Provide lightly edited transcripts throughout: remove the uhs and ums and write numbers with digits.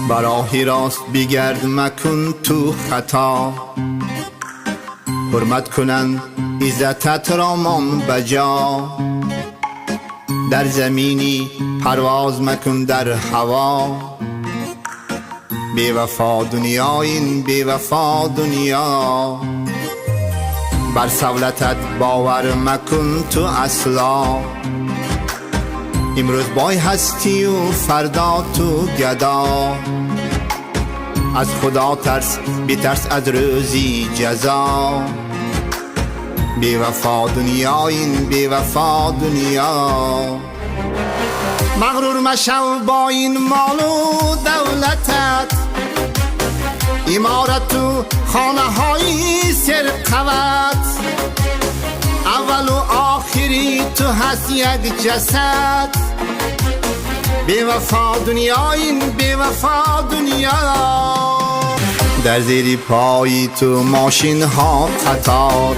براهی راست بگرد مکن تو خطا، حرمت کنند عزتت را مان بجا. در زمینی پرواز مکن در هوا، بی وفا دنیا این بی وفا دنیا. بر سولتت باور مکن تو اصلا، امروز بای هستی و فردا تو گدا. از خدا ترس بترس از روزی جزا، بی وفا دنیا این بی وفا دنیا. مغرور مشو با این مال و دولتت، عمارت و خانه های سرقوت. اول و آخری تو هست یک جسد، بی وفا دنیا این بی وفا دنیا. در زیر پای تو ماشین ها قطار،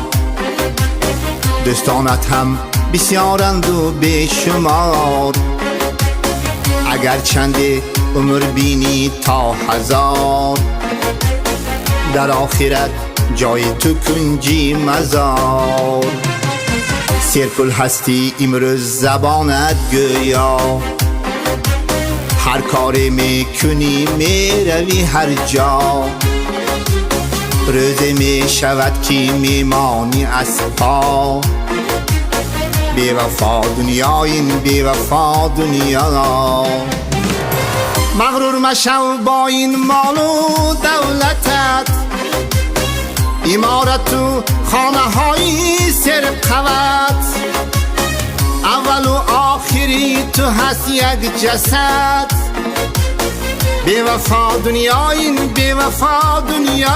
دوستانت هم بسیارند و بیشمار. اگر چند عمر بینی تا 1000، در آخرت جای تو کنجی مزار. سرکل هستی امروز زبانت گویا، هر کاری میکنی میروی هر جا. روزی میشود که میمانی از پا، بی وفا دنیا این بی وفا دنیا. مغرور مشو با این مال و دولتت، عمارت و خانه های سرقوت. اول و آخری تو هست یک جسد، بی وفا دنیا این بی وفا دنیا.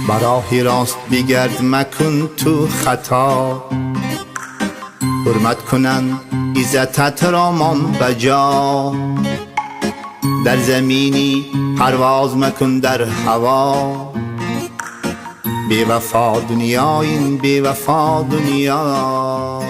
براهی راست بگرد مکن تو خطا، حرمت کنند عزتت را مان بجا. در زمینی پرواز مکن در هوا، بی وفا دنیا این بی وفا دنیا.